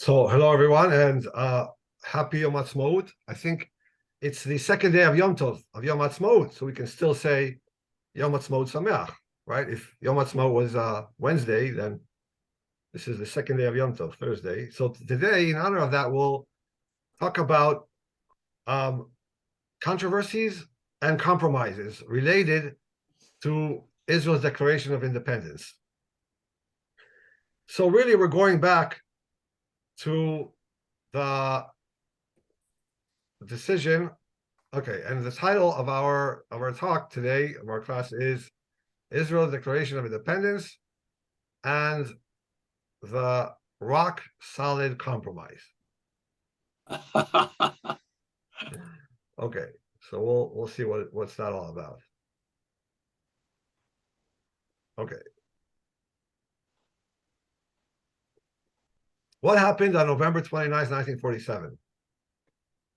So, hello everyone, and happy Yom Ha'atzmaut. I think it's the second day of Yom Tov, of Yom Ha'atzmaut, so we can still say Yom Ha'atzmaut Sameach, right? If Yom Ha'atzmaut was Wednesday, then this is the second day of Yom Tov, Thursday. So today, in honor of that, we'll talk about controversies and compromises related to Israel's Declaration of Independence. So really, we're going back to the decision. Okay, and the title of our talk today, of our class, is Israel's Declaration of Independence and the Rock Solid Compromise. Okay, so we'll see what's that all about. Okay. What happened on November 29th, 1947?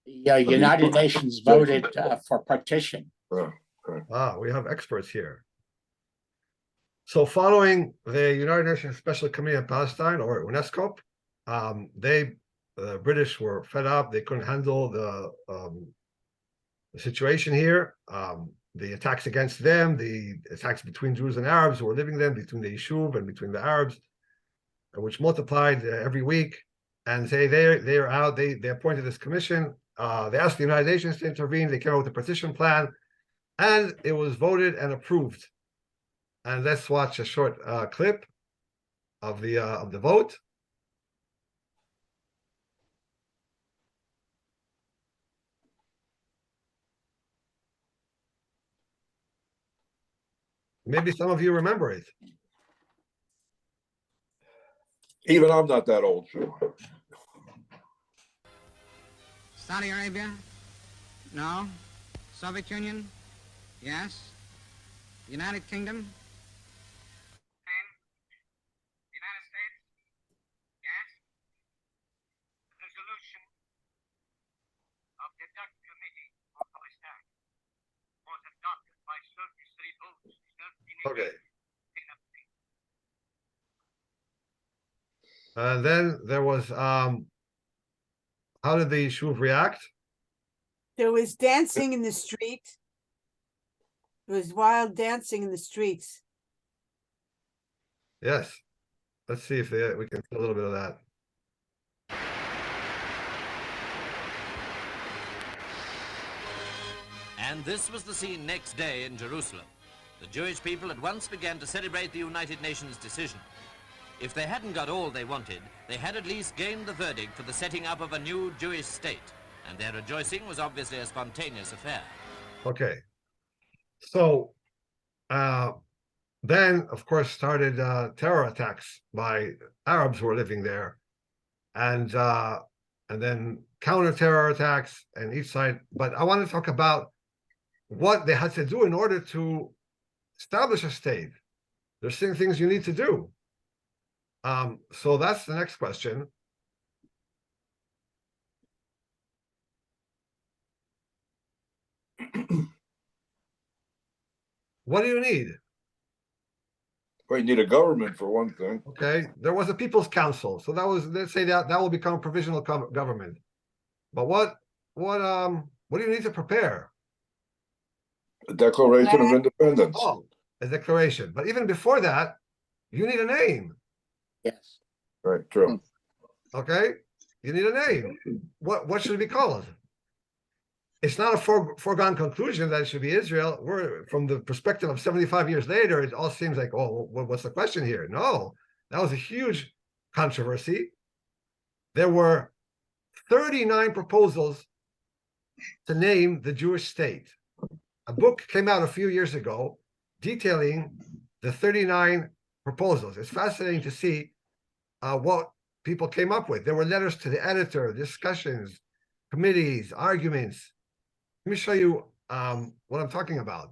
The United Nations voted for partition. We have experts here. So following the United Nations Special Committee on Palestine, or UNESCO, the British were fed up. They couldn't handle the situation here. The attacks against them, the attacks between Jews and Arabs who were living there, between the Yishuv and between the Arabs, which multiplied every week. And they're out. They appointed this commission. They asked the United Nations to intervene. They came up with a partition plan, and it was voted and approved. And let's watch a short clip of the vote. Maybe some of you remember it. Even I'm not that old, sure. Saudi Arabia? No. Soviet Union? Yes. United Kingdom? United States? Yes. The resolution of the DUC Committee on Palestine was adopted by 33 votes. Okay. And then there was, how did the Yishuv react? There was dancing in the street. There was wild dancing in the streets. Yes. Let's see if we can see a little bit of that. And this was the scene next day in Jerusalem. The Jewish people at once began to celebrate the United Nations decision. If they hadn't got all they wanted, they had at least gained the verdict for the setting up of a new Jewish state, and their rejoicing was obviously a spontaneous affair. Okay. So then, of course, started terror attacks by Arabs who were living there, and then counter-terror attacks on each side. But I want to talk about what they had to do in order to establish a state. There's certain things you need to do. So that's the next question. What do you need? Well, you need a government for one thing. Okay, there was a People's Council, so that was, let's say that will become a provisional government. But what do you need to prepare? A Declaration of Independence. Oh, a declaration. But even before that, you need a name. Yes. Right, true. Okay, you need a name. What should it be called? It's not a foregone conclusion that it should be Israel. We're, from the perspective of 75 years later, it all seems like, oh, what's the question here? No, that was a huge controversy. There were 39 proposals to name the Jewish state. A book came out a few years ago detailing the 39 proposals. It's fascinating to see what people came up with. There were letters to the editor, discussions, committees, arguments. Let me show you what I'm talking about.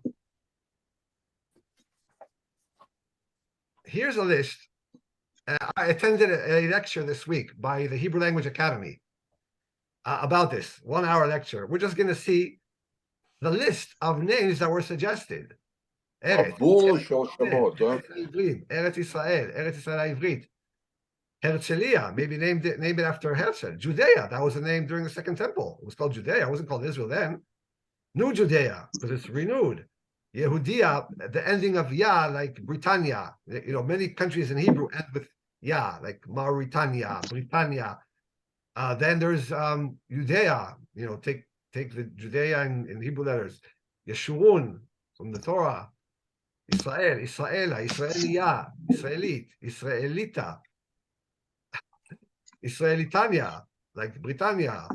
Here's a list. I attended a lecture this week by the Hebrew Language Academy about this 1-hour lecture. We're just going to see the list of names that were suggested. Eretz Israel, Eretz Israel Ivrit. Herzliya, maybe name it after Herzl. Judea, that was the name during the Second Temple. It was called Judea. It wasn't called Israel then. New Judea, because it's renewed. Yehudia, the ending of Ya, like Britannia. You know, many countries in Hebrew end with Ya, like Mauritania, Britannia. Then there's Judea. You know, take the Judea in Hebrew letters. Yeshurun from the Torah. Israel, Israela, Israelia, Israelit, Israelita, Israelitania, like Britannia.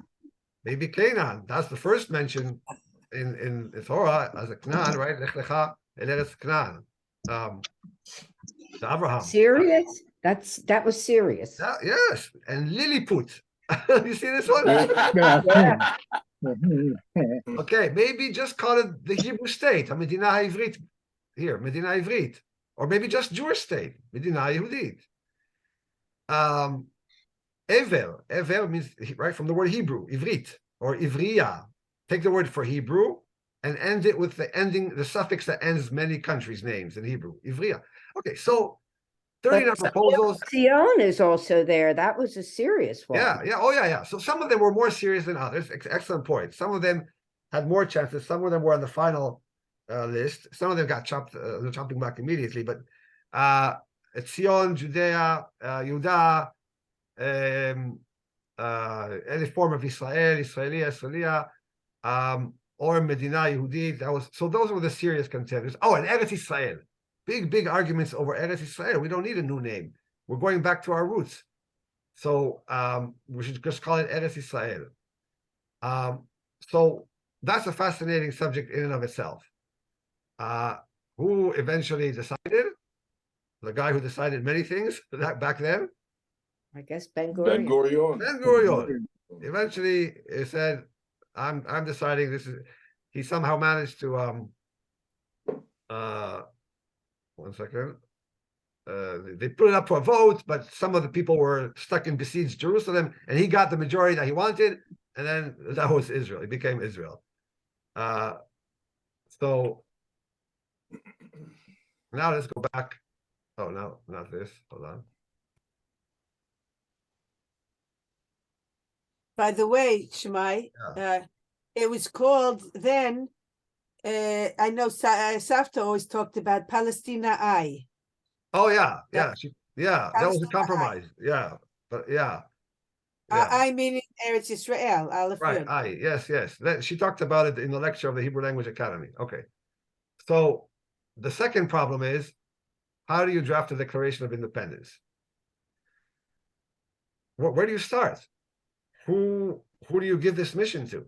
Maybe Canaan. That's the first mention in Torah as a Canaan, right? Lech lecha el eretz Canaan. To Abraham. Serious? That was serious. Yes, and Lilliput. You see this one? Yeah. Okay, maybe just call it the Hebrew state, Medina Ivrit here, Medina Ivrit, or maybe just Jewish state, Medina Yehudit. Ever means right from the word Hebrew, Ivrit or Ivriya. Take the word for Hebrew and end it with the suffix that ends many countries' names in Hebrew, Ivriya. Okay, so 39 proposals. Sion is also there. That was a serious one. Yeah. So some of them were more serious than others. Excellent point. Some of them had more chances. Some of them were on the final list. Some of them got chopping back immediately. But Sion, Judea, Yehuda, any form of Israel, Israelia, or Medina Yehudit. Those were the serious contenders. Oh, and Eretz Israel. Big arguments over Eretz Israel. We don't need a new name. We're going back to our roots. So we should just call it Eretz Israel. So that's a fascinating subject in and of itself. Who eventually decided? The guy who decided many things back then? I guess Ben Ben Gurion. Gurion. Ben Gurion. Eventually he said, I'm deciding this is, he somehow managed to, one second. They put it up for a vote, but some of the people were stuck in besieged Jerusalem, and he got the majority that he wanted, and then that was Israel. It became Israel. So now let's go back. Oh, no, not this. Hold on. By the way, Shemai, it was called then, I know Savta always talked about Palestina I. Oh, yeah. That That was was a the compromise. Yeah, but yeah. I mean Eretz Israel, Aleph Right. Yud. Yes. She talked about it in the lecture of the Hebrew Language Academy. Okay. So the second problem is, how do you draft a Declaration of Independence? Where do you start? Who do you give this mission to?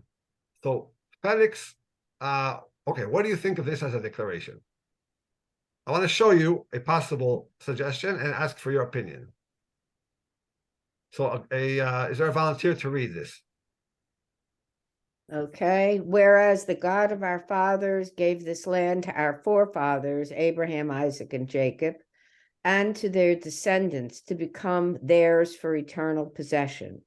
So Felix, okay, what do you think of this as a declaration? I want to show you a possible suggestion and ask for your opinion. So is there a volunteer to read this? Okay. Whereas the God of our fathers gave this land to our forefathers, Abraham, Isaac, and Jacob, and to their descendants to become theirs for eternal possession.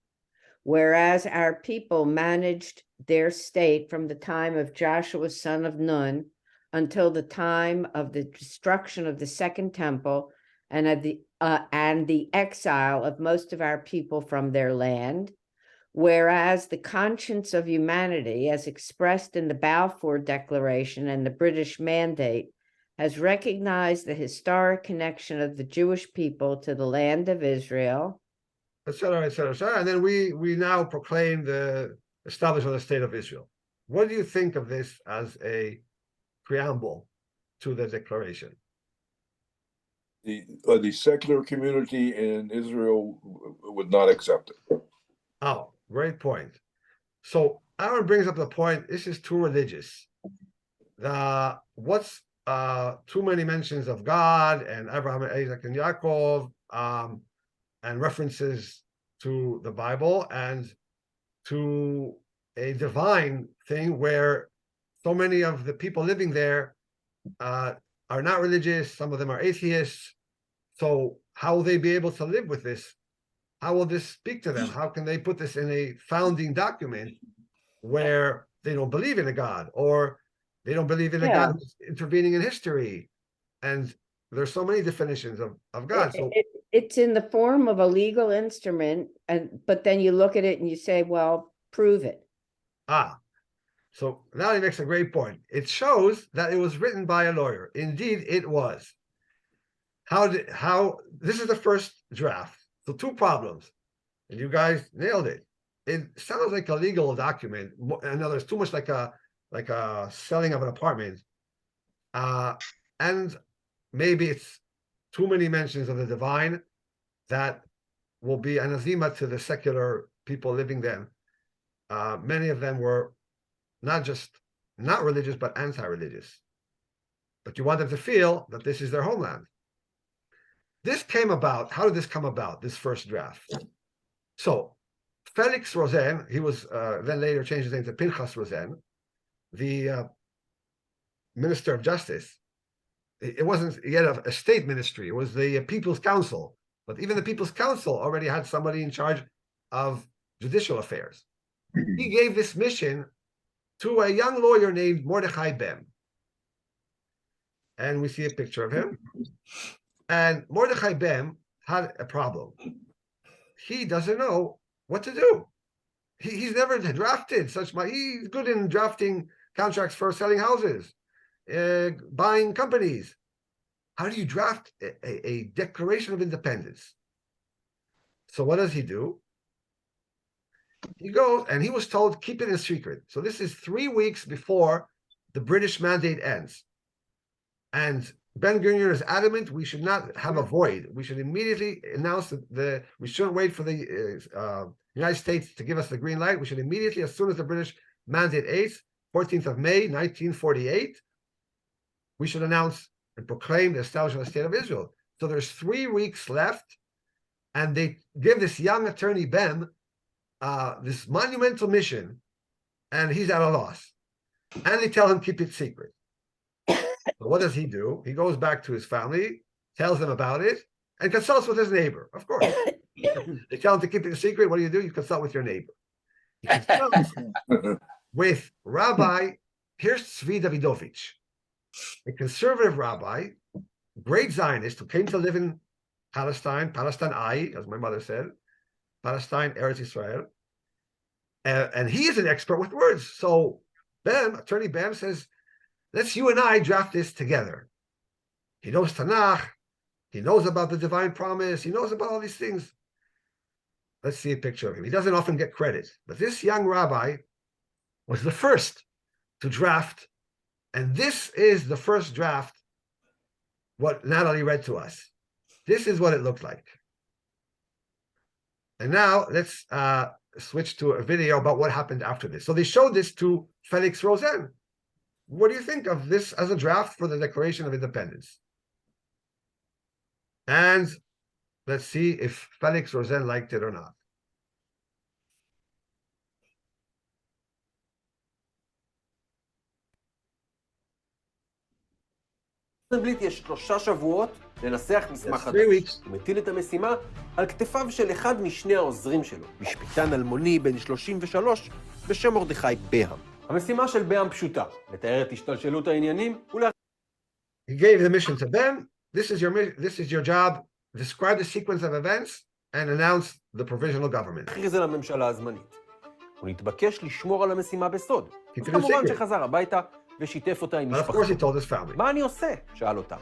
Whereas our people managed their state from the time of Joshua, son of Nun, until the time of the destruction of the Second Temple and of the exile of most of our people from their land. Whereas the conscience of humanity, as expressed in the Balfour Declaration and the British Mandate, has recognized the historic connection of the Jewish people to the land of Israel, etc., and then we now proclaim the establishment of the state of Israel. What do you think of this as a preamble to the declaration? The secular community in Israel would not accept it. Oh, great point. So Aaron brings up the point, this is too religious. What's too many mentions of God and Abraham, Isaac, and Yaakov, and references to the Bible and to a divine thing where so many of the people living there are not religious, some of them are atheists. So how will they be able to live with this? How will this speak to them? How can they put this in a founding document where they don't believe in a God, or they don't believe in a God who's intervening in history? And there's so many definitions of God. So it's in the form of a legal instrument, but then you look at it and you say, well, prove it. So now he makes a great point. It shows that it was written by a lawyer. Indeed, it was. This is the first draft. So 2 problems, and you guys nailed it. It sounds like a legal document. In other words, too much like a selling of an apartment. And maybe it's too many mentions of the divine that will be anathema to the secular people living then. Many of them were not religious, but anti-religious. But you want them to feel that this is their homeland. This came about. How did this come about, this first draft? So Felix Rosen, he was then later changed his name to Pinchas Rosen, the Minister of Justice. It wasn't yet a state ministry, it was the People's Council. But even the People's Council already had somebody in charge of judicial affairs. He gave this mission to a young lawyer named Mordechai Ben. And we see a picture of him. And Mordechai Ben had a problem. He doesn't know what to do. He's never drafted such money. He's good in drafting contracts for selling houses, buying companies. How do you draft a Declaration of Independence? So what does he do? He goes, and he was told, keep it in secret. So this is 3 weeks before the British mandate ends. And Ben Gurion is adamant we should not have a void. We should immediately announce that we shouldn't wait for the United States to give us the green light. We should immediately, as soon as the British mandate ends, 14th of May, 1948, we should announce and proclaim the establishment of the State of Israel. So there's 3 weeks left, and they give this young attorney Ben this monumental mission, and he's at a loss. And they tell him keep it secret. So what does he do? He goes back to his family, tells them about it, and consults with his neighbor. Of course, they tell him to keep it a secret. What do? You consult with your neighbor. He consults with Rabbi Hirsch Tzvi Davidovich, a conservative rabbi, great Zionist who came to live in Palestine, as my mother said, Palestine, Eretz Israel. And he is an expert with words. So attorney Ben says, let's you and I draft this together. He knows Tanakh. He knows about the divine promise. He knows about all these things. Let's see a picture of him. He doesn't often get credit. But this young rabbi was the first to draft. And this is the first draft, what Natalie read to us. This is what it looked like. And now let's switch to a video about what happened after this. So they showed this to Felix Rosen. What do you think of this as a draft for the Declaration of Independence? And let's see if Felix Rosen liked it or not. מנדלבליט יש 3 שבועות לנסח מסמך Yes, 3 חדש. weeks. הוא מטיל את המשימה על כתפיו של אחד משני העוזרים שלו, משפטן אלמוני בן 33 בשם מרדכי בהם. המשימה של בהם פשוטה, לתאר את השתלשלות העניינים He gave the mission to Ben. This is your job. Describe the sequence of events and announce the provisional government. להכריז על הממשלה הזמנית. הוא נתבקש לשמור על המשימה בסוד. Keep it a כמובן secret. שחזר הביתה ושיתף אותה עם But of course he משפחתו. told his family. מה אני עושה? שאל אותם.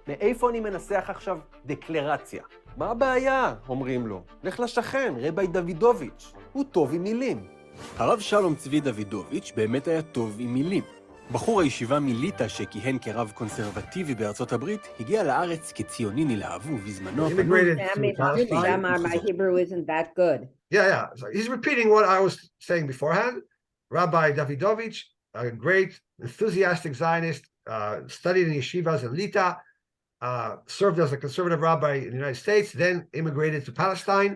מאיפה אני מנסח עכשיו דקלרציה? מה הבעיה? אומרים לו. לך לשכן, רבי דוידוביץ'. הוא טוב עם מילים. הרב שלום צבי דוידוביץ' באמת היה טוב עם מילים. בחור הישיבה מליטא שכיהן כרב קונסרבטיבי בארצות הברית, הגיע לארץ כציוני נלהב ובזמנו Immigrated Sammy, to Palestine. my Hebrew isn't that good. Yeah. So he's repeating what I was saying beforehand. Rabbi Davidovich, a great enthusiastic Zionist, studied in yeshivas in Lita, served as a conservative rabbi in the United States, then immigrated to Palestine,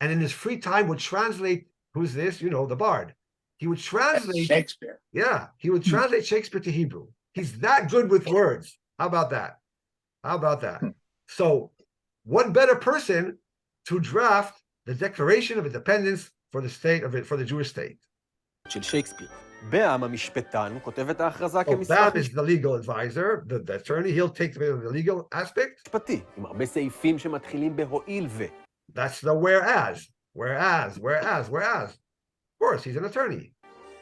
and in his free time would translate, who's this? You know, the Bard. He would translate Shakespeare. Yeah, he would translate Shakespeare to Hebrew. He's that good with words. How about that? So, what better person to draft the Declaration of Independence for the Jewish state? של שייקספיר. בעם המשפטן כותב את ההכרזה Oh, כמסמך Bam is the legal advisor, the attorney. He'll take the legal aspect. משפטי, עם הרבה סעיפים שמתחילים בהועיל ו. That's the whereas. Of course, he's an attorney.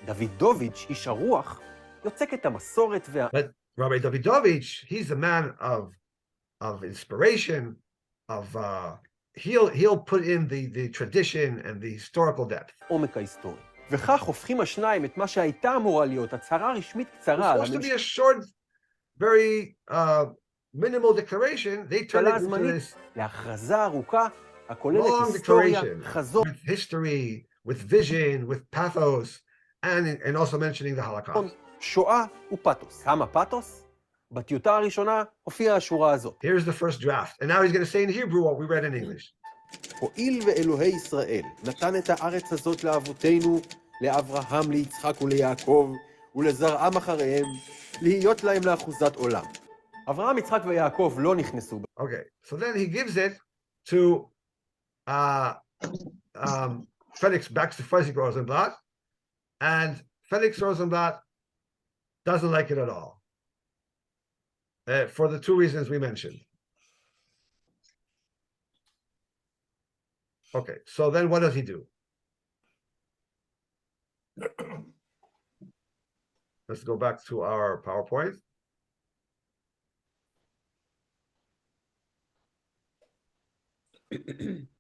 דוידוביץ', איש הרוח, יוצק את המסורת But Rabbi Davidovich, he's a man of inspiration, he'll put in the tradition and the historical depth. והעומק ההיסטורי. וכך הופכים השניים את מה שהייתה אמורה להיות הצהרה רשמית קצרה על It's supposed to be a short, very minimal declaration. They turn it into this להכרזה ארוכה הכוללת long היסטוריה, declaration חזון, with history, with vision, with pathos, and also mentioning the Holocaust. שואה ופתוס. כמה פתוס? בטיוטה הראשונה הופיעה השורה הזאת. Here's the first draft. And now he's going to say in Hebrew what we read in English. הואיל ואלוהי ישראל נתן את הארץ הזאת לאבותינו, לאברהם, ליצחק וליעקב, ולזרעם אחריהם, להיות להם לאחוזת עולם. אברהם, יצחק ויעקב לא נכנסו. Okay, so then he gives it to Felix Rosenblatt, and Felix Rosenblatt doesn't like it at all, for the two reasons we mentioned. Okay, so then what does he do? Let's go back to our PowerPoint.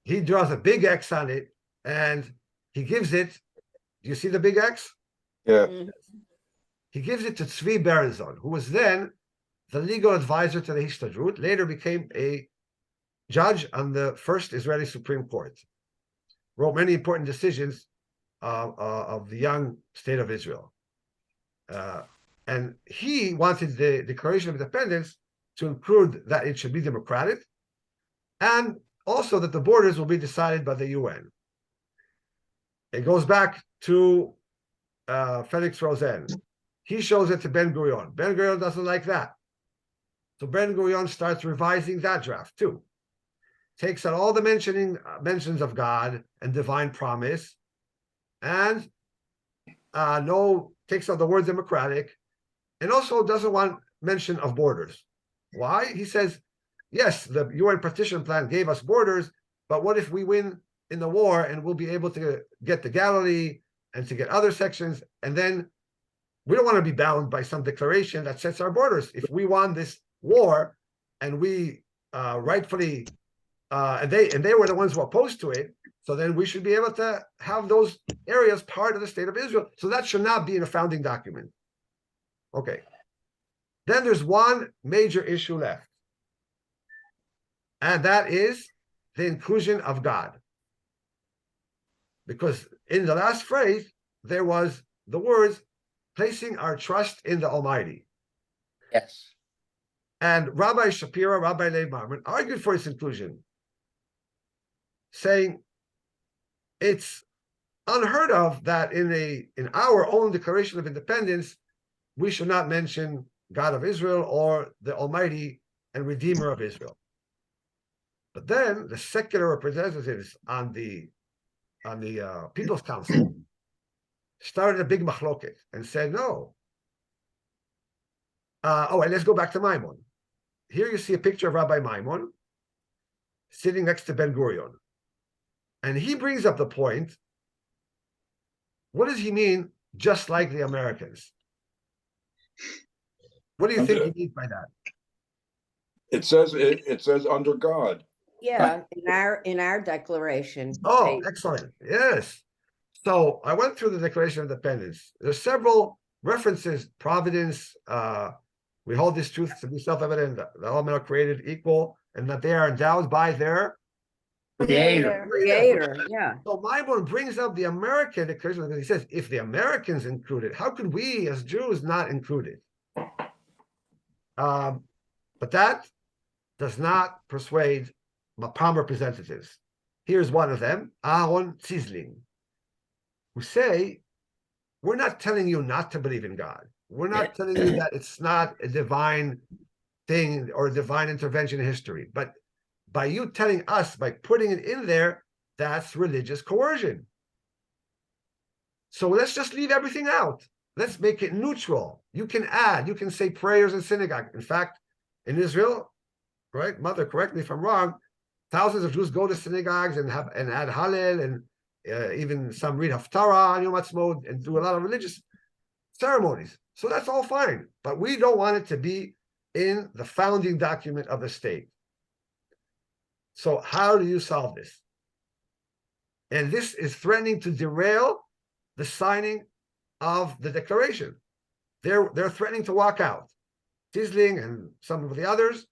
He draws a big X on it, and he gives it. Do you see the big X? Yeah. He gives it to Tzvi Berenzon, who was then the legal advisor to the Histadrut, later became a judge on the first Israeli Supreme Court, wrote many important decisions of the young state of Israel. And he wanted the Declaration of Independence to include that it should be democratic, and also that the borders will be decided by the UN. It goes back to Felix Rosen. He shows it to Ben Gurion. Ben Gurion doesn't like that. So Ben Gurion starts revising that draft too. Takes out all the mentions of God and divine promise, and takes out the word democratic, and also doesn't want mention of borders. Why? He says, yes, the UN partition plan gave us borders, but what if we win in the war and we'll be able to get the Galilee and to get other sections, and then we don't want to be bound by some declaration that sets our borders. If we won this war and we rightfully and they were the ones who opposed to it, so then we should be able to have those areas part of the state of Israel. So that should not be in a founding document. Okay. Then there's one major issue left, and that is the inclusion of God. Because in the last phrase, there was the words, placing our trust in the Almighty. Yes. And Rabbi Shapira, Rabbi Leib Marmon argued for its inclusion, saying it's unheard of that in our own Declaration of Independence, we should not mention God of Israel or the Almighty and Redeemer of Israel. But then the secular representatives on the People's Council started a big machloket and said no. And let's go back to Maimon. Here you see a picture of Rabbi Maimon sitting next to Ben Gurion. And he brings up the point, what does he mean, just like the Americans? What do you think he means by that? It says under God. Yeah, in our declaration. Oh, excellent. Yes. So I went through the Declaration of Independence. There's several references, providence, we hold this truth to be self-evident, that all men are created equal, and that they are endowed by their Creator, yeah. So Maimon brings up the American Declaration because he says, if the Americans include it, how could we as Jews not include it? But that does not persuade Mapam representatives. Here's one of them, Aaron Tzizling, who say, we're not telling you not to believe in God. We're not telling you that it's not a divine thing or a divine intervention in history. But by you telling us, by putting it in there, that's religious coercion. So let's just leave everything out. let's make it neutral. You can add, you can say prayers in synagogue. In fact, in Israel, right, Mother, correct me if I'm wrong, thousands of Jews go to synagogues and add Hallel, and even some read Haftarah on Yom Ha'atzmaut and do a lot of religious ceremonies. So that's all fine, but we don't want it to be in the founding document of the state. So how do you solve this? And this is threatening to derail the signing of the declaration. They're threatening to walk out. Tisling and some of the others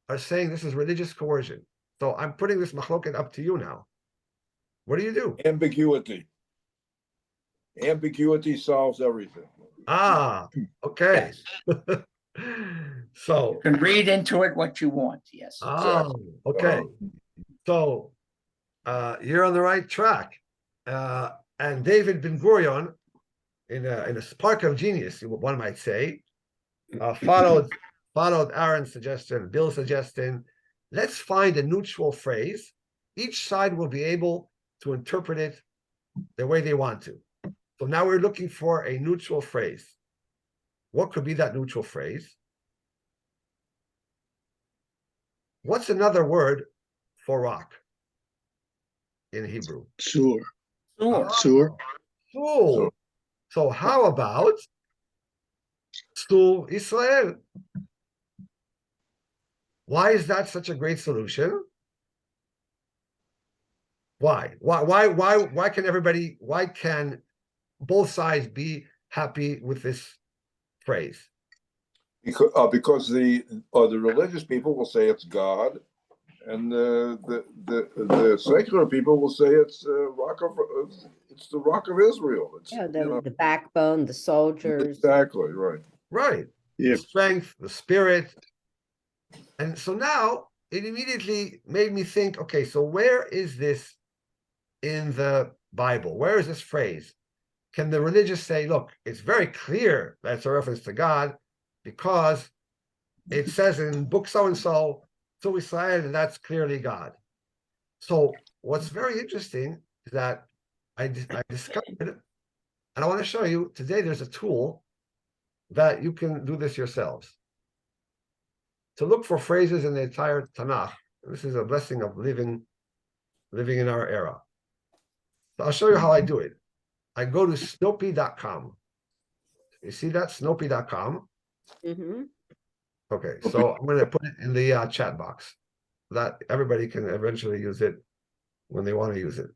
are saying this is religious coercion. So I'm putting this machloket up to you now. What do you do? Ambiguity. Ambiguity solves everything. Ah, okay. Yes. So, You can read into it what you want. Yes. okay. So you're on the right track. And David Ben Gurion, in a spark of genius, one might say, followed Aaron's suggestion, Bill's suggestion. Let's find a neutral phrase. Each side will be able to interpret it the way they want to. So now we're looking for a neutral phrase. What could be that neutral phrase? What's another word for rock in Hebrew? Sur. Sure. Sur. Sul. So how about Sul Israel? Why is that such a great solution? Why can both sides be happy with this phrase? Because the religious people will say it's God, and the secular people will say it's the rock of Israel. It's, the backbone, the soldiers. exactly right. Right. Yeah. The strength, the spirit. And so now it immediately made me think, okay, so where is this in the Bible? Where is this phrase? Can the religious say, look, it's very clear that's a reference to God because it says in book so-and-so, to Israel, and that's clearly God. So what's very interesting is that I discovered, and I want to show you, today there's a tool that you can do this yourselves. To look for phrases in the entire Tanakh. This is a blessing of living in our era. So I'll show you how I do it. I go to Snopey.com. You see that? Snopey.com. Mm-hmm. Okay, so I'm going to put it in the chat box that everybody can eventually use it when they want to use it.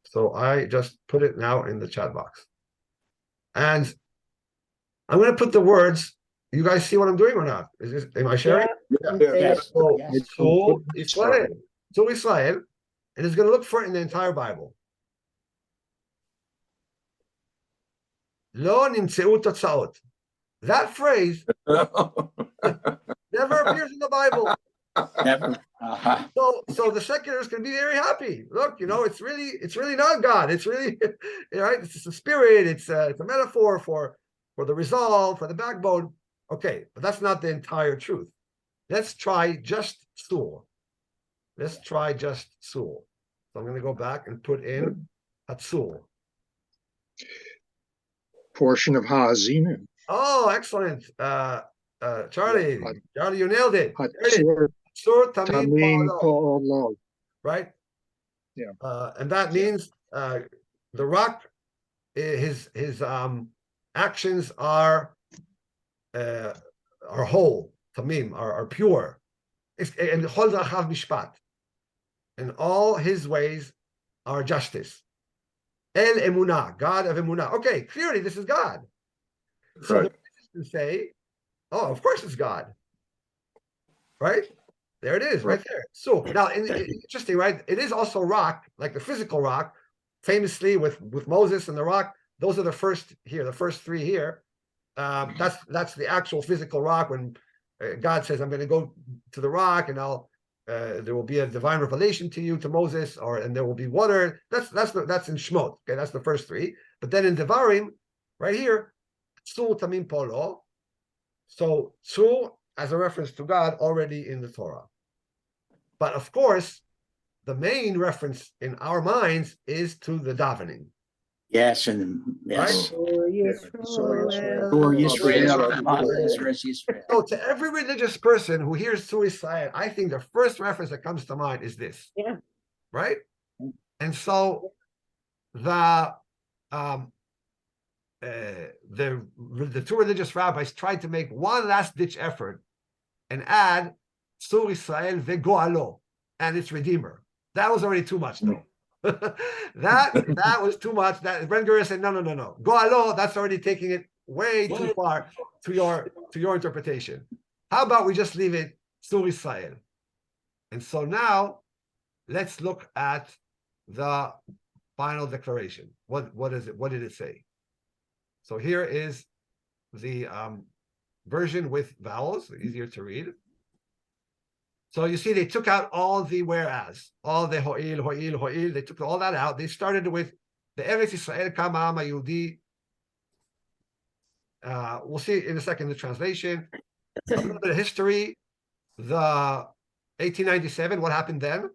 So I just put it now in the chat box. And I'm going to put the words. You guys see what I'm doing or not? Am I sharing? Yes. So, Yes. so Israel. So Israel. And it's going to look for it in the entire Bible. Lo nimtzeu totzaot. That phrase never appears in the Bible. Never. So the secularists can be very happy. Look, it's really not God. It's really right. It's just a spirit. It's a metaphor for the resolve, for the backbone. Okay, but that's not the entire truth. Let's try just Sul. Let's try just Sul. So I'm going to go back and put in Hatzul. Portion of Ha'azinu. Oh, excellent. Charlie, you nailed it. Hatzur Sur Tamim Tamim Pa'alo. Pa'alo. Right? Yeah. And that means the rock, his actions are whole, tamim, are pure. And chol zachav mishpat. And all his ways are justice. El emunah, God of emunah. Okay, clearly this is God. So Right. the say, oh, of course it's God. Right? There it is, right there. So now, interesting, right? It is also rock, like the physical rock, famously with Moses and the rock. Those are the first three here. That's the actual physical rock. When God says, "I'm going to go to the rock, and there will be a divine revelation to you, to Moses, and there will be water." That's in Shmot. Okay, that's the first three. But then in Devarim, right here, Tzur Tamim Polo. So Tzur as a reference to God already in the Torah. But of course, the main reference in our minds is to the davening. Yes, and yes. Or So Yisrael. Or Israel. Israel, Israel. So to every religious person who hears suicide, I think the first reference that comes to mind is this. Yeah. Right? And so the the two religious rabbis tried to make one last ditch effort and add Sur Israel vegoalo and its redeemer. That was already too much, though. that was too much. That Ben Gurion said, no. Goalo, that's already taking it way too far to your interpretation. How about we just leave it Sur Israel? And so now let's look at the final declaration. What is it? What did it say? So here is the version with vowels, easier to read. So you see, they took out all the whereas, all the ho'il. They took all that out. They started with the Eretz Yisrael Kama Am Yehudi. We'll see in a second the translation. A little bit of history. The 1897, what happened then?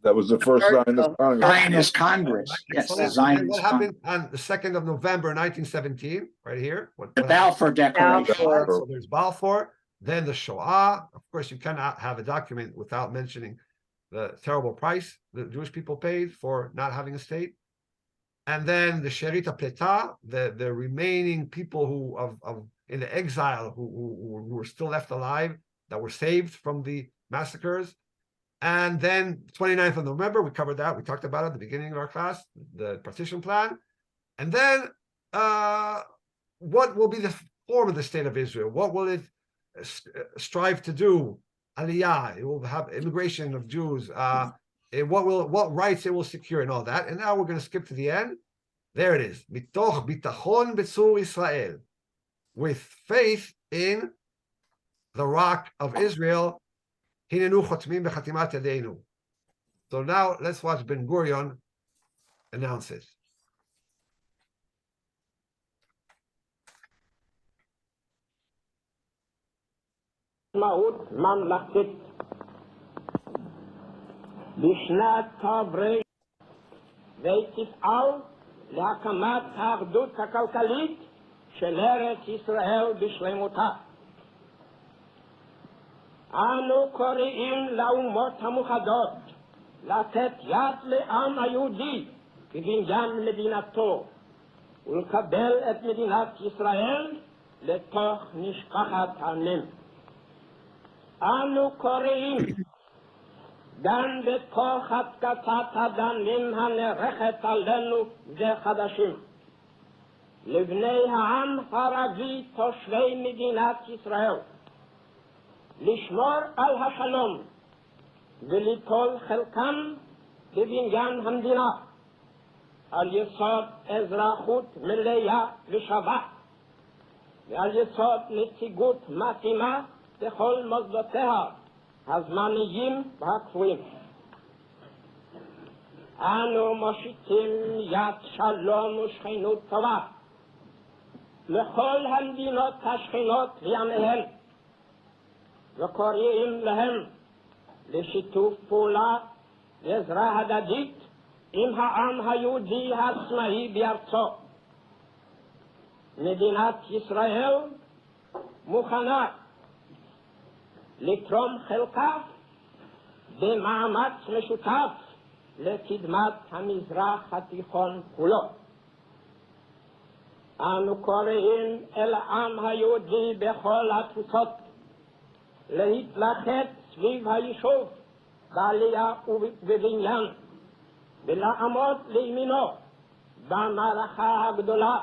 That was the first Zionist Congress. Zionist Congress. Yes, the What Zionist happened Congress. on the 2nd of November, 1917, right here? The Balfour Declaration. Balfour. So there's Balfour, then the Shoah. Of course, you cannot have a document without mentioning the terrible price the Jewish people paid for not having a state. And then the Sherita Pleta, the remaining people who in the exile who were still left alive, that were saved from the massacres. And then 29th of November, we covered that. We talked about it at the beginning of our class, the partition plan. And then what will be the form of the state of Israel? What will it strive to do? Aliyah, it will have immigration of Jews. What rights it will secure and all that. And now we're going to skip to the end. There it is. Mitoch bitachon betzur Israel. With faith in the rock of Israel. So now let's watch Ben Gurion announce it. עצמאות ממלכתית. בשנת תר"ש ותפעל להקמת האחדות הכלכלית של ארץ ישראל בשלמותה. אנו קוראים לאומות המאוחדות לתת יד לעם היהודי בבניין מדינתו ולקבל את מדינת ישראל לתוך משפחת העמים. אנו קוראים גם בתוך התקפת הדמים הנערכת עלינו זה חדשים לבני העם הערבי תושבי מדינת ישראל לשמור על השלום וליטול חלקם בבניין המדינה על יסוד אזרחות מלאה ושווה ועל יסוד נציגות מתאימה בכל מוסדותיה הזמניים והקבועים. אנו מושיטים יד שלום ושכנות טובה לכל המדינות השכנות וימיהן וקוראים להם לשיתוף פעולה ועזרה הדדית עם העם היהודי העצמאי בארצו. מדינת ישראל מוכנה לתרום חלקה במאמץ משותף לקדמת המזרח התיכון כולו. אנו קוראים אל העם היהודי בכל התפוצות להתלכד סביב היישוב בעלייה ובבניין ולעמוד לימינו במערכה הגדולה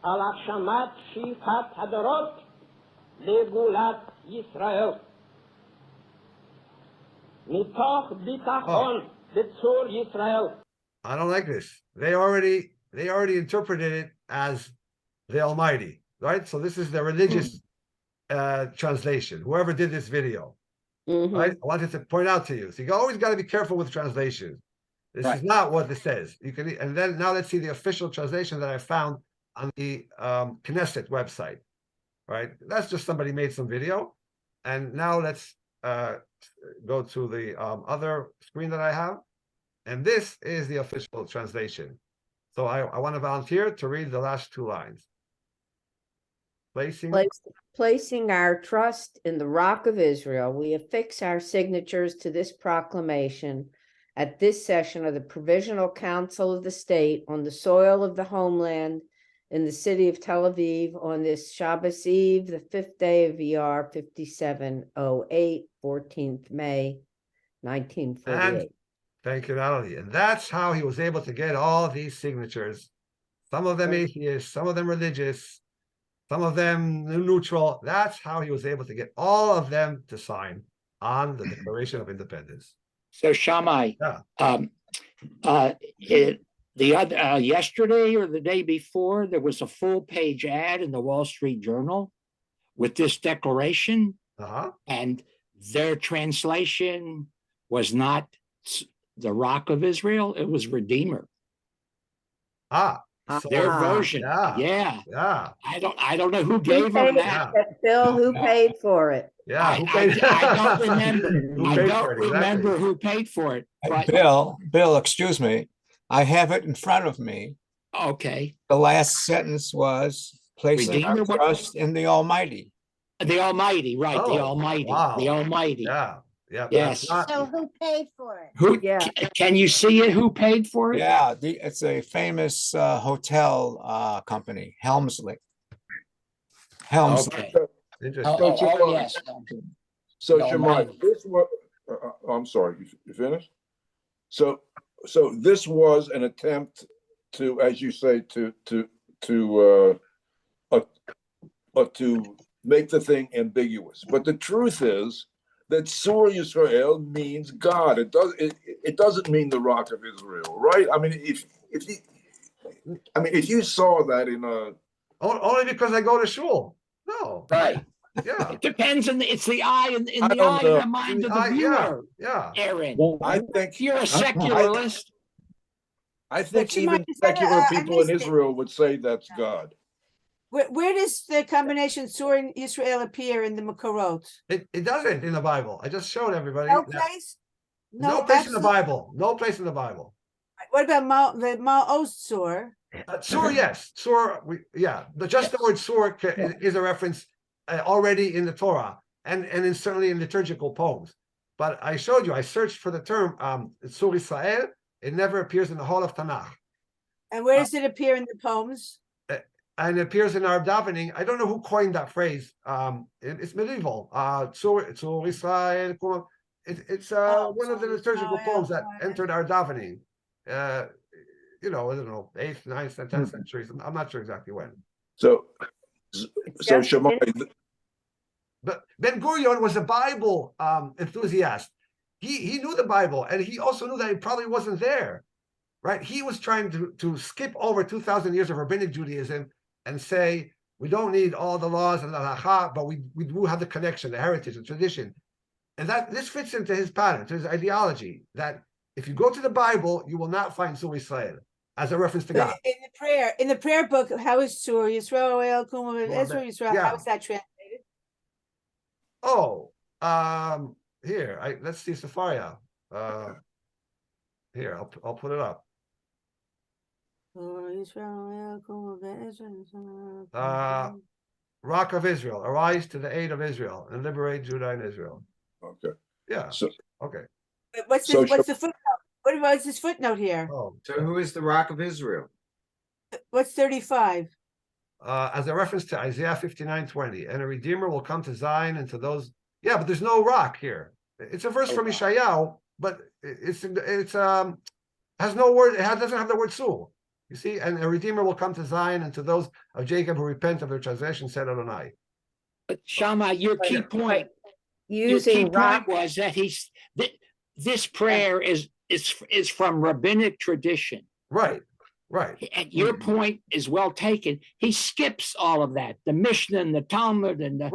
על הגשמת שאיפת הדורות לגאולת ישראל. מתוך ביטחון בצור ישראל. I don't like this. They already interpreted it as the Almighty, right? So this is the religious translation. Whoever did this video, right? I wanted to point out to you. So you always got to be careful with translations. This is not what it says. You can, and then now let's see the official translation that I found on the Knesset website, right? That's just somebody made some video. And now let's go to the other screen that I have. And this is the official translation. So I want to volunteer to read the last two lines. Placing our trust in the Rock of Israel, we affix our signatures to this proclamation at this session of the Provisional Council of the State on the soil of the homeland in the city of Tel Aviv on this Shabbos Eve, the 5th day of ER 5708, 14th May, 1948. And thank you, Natalie. And that's how he was able to get all these signatures. Some of them atheists, some of them religious, some of them neutral. That's how he was able to get all of them to sign on the Declaration of Independence. So Shammai, Yeah. yesterday or the day before, there was a full-page ad in the Wall Street Journal with this declaration, and their translation was not the Rock of Israel; it was Redeemer. So, Their version. Yeah. I don't know who gave them that. Bill, who paid for it? Yeah. I don't remember. Who I paid don't for it, exactly. remember who paid for it. But Bill, excuse me. I have it in front of me. okay. The last sentence was placing our Redeemer, trust in the Almighty. The Almighty, right? The Oh, Almighty. wow. The Almighty. Yeah. Yeah. Yes. So who paid for it? Who? Yeah. Can you see it? Who paid for it? Yeah, it's a famous hotel company, Helmsley. Okay. So, yes. So No, Shammai, mine. this was, I'm sorry, you finished? So this was an attempt to, as you say, to make the thing ambiguous. But the truth is that Sur Yisrael means God. It doesn't mean the Rock of Israel, right? I mean, if you saw that in a only because I go to shul. No. Right. Yeah. It depends on it's the eye and in I the don't eye know. and the mind of the viewer. Yeah. Aaron, I think if you're a secularist, I think But you might even have said, secular I people in missed it. Israel would say that's God. Where does the combination Sur and Israel appear in the Makorot? It doesn't in the Bible. I just showed everybody. No that- place? No place in the absolute- Bible. No place in the Bible. What about the Ma'oz Sur? Sur, yes. Sur, but just the word sur is a reference already in the Torah and certainly in liturgical poems. But I showed you, I searched for the term Sur Israel. It never appears in the whole of Tanakh. And where does it appear in the poems? And it appears in our davening. I don't know who coined that phrase. It's medieval. Sur Israel. It's one of the liturgical poems that entered our davening. I don't know, 8th, 9th, and 10th centuries. I'm not sure exactly when. So Shammai, But Ben Gurion was a Bible enthusiast. He knew the Bible, and he also knew that it probably wasn't there, right? He was trying to skip over 2,000 years of rabbinic Judaism and say, we don't need all the laws and the halacha, but we do have the connection, the heritage, the tradition. And that this fits into his pattern, to his ideology, that if you go to the Bible, you will not find Sur Israel as a reference to God. In the prayer book, how is Sur Yisrael, Ezra Yisrael? Yeah. How is that translated? Oh, here, let's see Safaria. Here, I'll put it up. Rock of Israel, arise to the aid of Israel and liberate Judah and Israel. okay. Yeah. So Okay. What's So the footnote? What about this footnote here? Oh, So who is the Rock of Israel? What's 35? as a reference to Isaiah 59:20, and a redeemer will come to Zion and to those. Yeah, but there's no rock here. It's a verse from Yeshayahu, but it's has no word. Doesn't have the word Sul. You see, and a redeemer will come to Zion and to those of Jacob who repent of their transgression, said Adonai. But Shammai, your key point Using rock was that this prayer is from rabbinic tradition. Right, right. And your point is well taken. He skips all of that, the Mishnah and the Talmud and the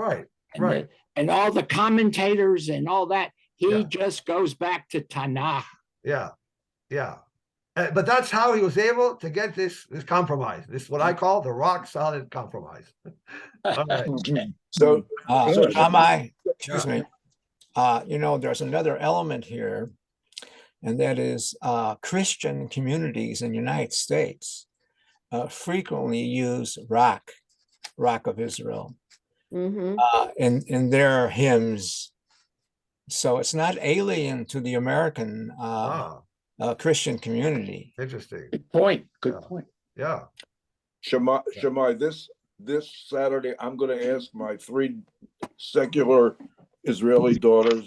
right. And all the commentators and all that. He just goes back to Tanakh. Yeah. But that's how he was able to get this compromise. This is what I call the rock solid compromise. All right. So Shammai, excuse me. There's another element here, and that is Christian communities in the United States frequently use Rock of Israel, Mm-hmm. in their hymns. So it's not alien to the American Christian community. Interesting. Good point. Good point. Yeah. Shemai, this Saturday, I'm going to ask my 3 secular Israeli daughters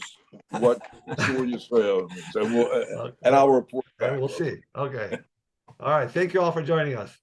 what Julius means, and I'll report back. And we'll see. Okay. All right. Thank you all for joining us.